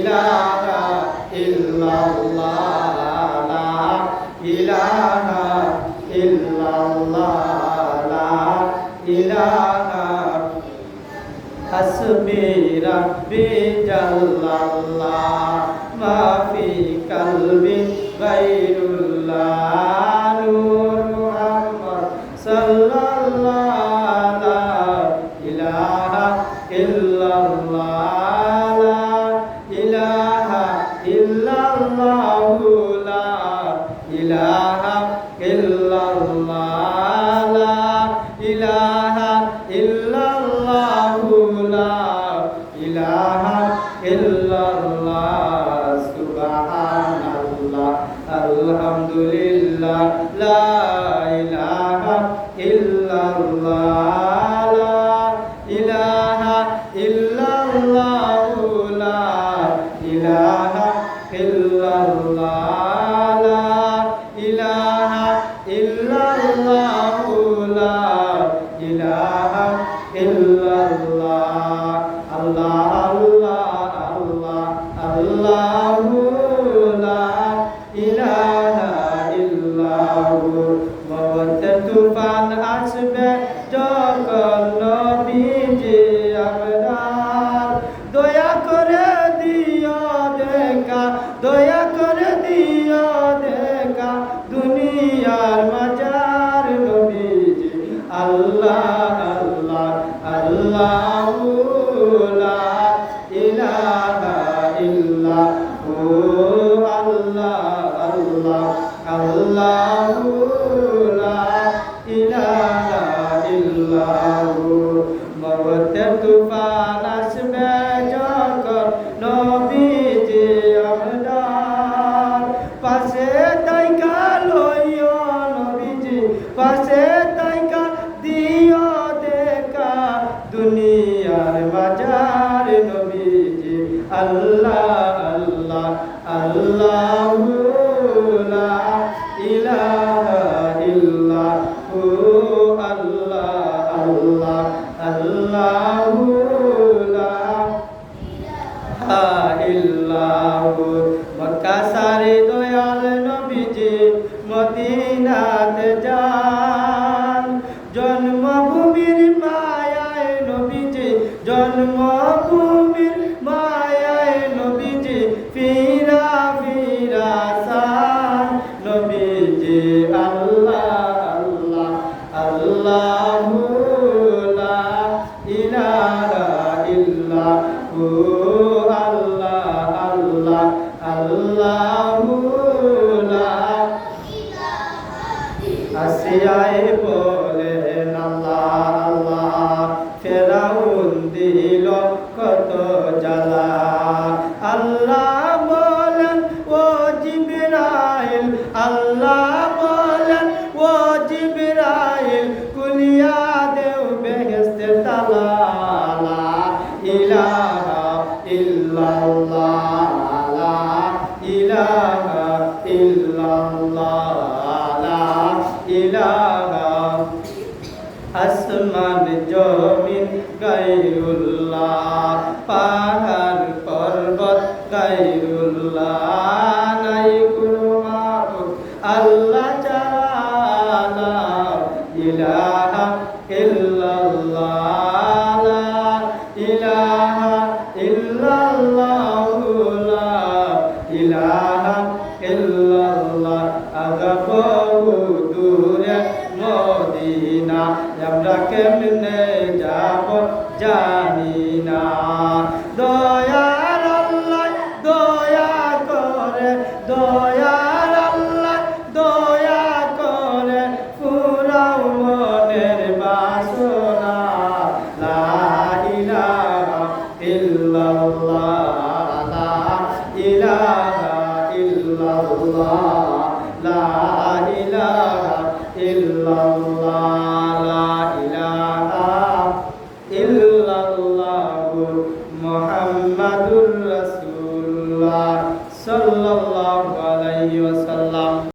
ইলাহা ইল্লাল্লাহ লা ইলাহা ইল্লাল্লাহ লা ইলাহা হাসবি রাব্বি জাল্লাল্লাহ মা ফি কলবি গায়রুল্লাহ নূর মুহাম্মদ সাল্লাল্লাহু লা ইলাহা ইল্লাল্লাহ লা ইলাহা ইল্লাল্লাহ লা ইলাহা ইল্লাল্লাহ লা ইলাহা ইল্লাল্লাহ লা ইলাহা ইল্লাল্লাহ সুবহানাল্লাহ আলহামদুলিল্লাহ লা ইলাহা ইল্লাল্লাহ লা ইলাহা ইল্লাল্লাহ লা ইলাহা ইল্লাল্লাহ লা ইলাহা ইল্লাল্লাহ লা ইলাহা ইল্লাল্লাহ আল্লাহ আল্লাহ আল্লাহ আল্লাহু লা ইলাহা ইল্লাহু মওয়াজ্জা তুফান আসবে যখন নবীজি আপনার দয়া করে দিও দেখা দয়া করে দিও দেখা দুনিয়ার মাজার নবীজি আল্লাহ আল্লাহ আল্লাহু লা ইলাহা ইল্লাহু আল্লাহ আল্লাহ আল্লাহু লা ইলাহা ইল্লাহু মওয়াজ্জা তুফান আসবে যখন নবীজি আপনার পাশে তাইকা লইও নবীজি পাশে তাইকা দিও দেখা দুনিয়ার বাজার নবীজি আল্লাহ আল্লাহ আল্লাহু লা ইলাহা ইল্লাহু আল্লাহ আল্লাহ আল্লাহু লা ইলাহা ইল্লাহু মক্কা সারে দয়াল নবীজি মদিনাতে যান জন্মভূমির মায়ায় নবীজি জন্মভূমির মায়ায় নবীজি ফিরা ফিরা সান নবীজি আল্লাহ আল্লাহ আল্লাহু লা ইলাহা ইল্লাহু আল্লাহ আল্লাহ আল্লাহু লা আসিয়ায় বলেন আল্লাহ আল্লাহ ফেরাউন দিল কত জ্বালা আল্লাহ বলেন ও জিবরাইল আল্লাহ বলেন ও জিবরাইল কুলিয়া দেও বেহেশতের তালা লা ইলাহা ইল্লাল্লাহ লা ইলাহা ইল্লাল্লাহ লা ইলাহা আসমান জমিন গায়রুল্লাহ পাহাড় পর্বত গায়রুল্লাহ নাই কোনো মাবুদ আল্লাহ ছাড়া লা ইলাহা ইল্লাল্লাহ লা ইলাহা ইল্লাল্লাহ লা ইলাহা ইল্লাল্লাহ আগা দূরে মদিনা আমরা কেমনে যাব জানি না দয়ার আল্লাহ দয়া করে দয়ার আল্লাহ দয়া করে ফুরাও মনের বাসনা লা ইলাহা ইল্লাল্লাহ লা ইলাহা ইল্লাল্লাহ লা ইলাহা ইল্লাল্লাহ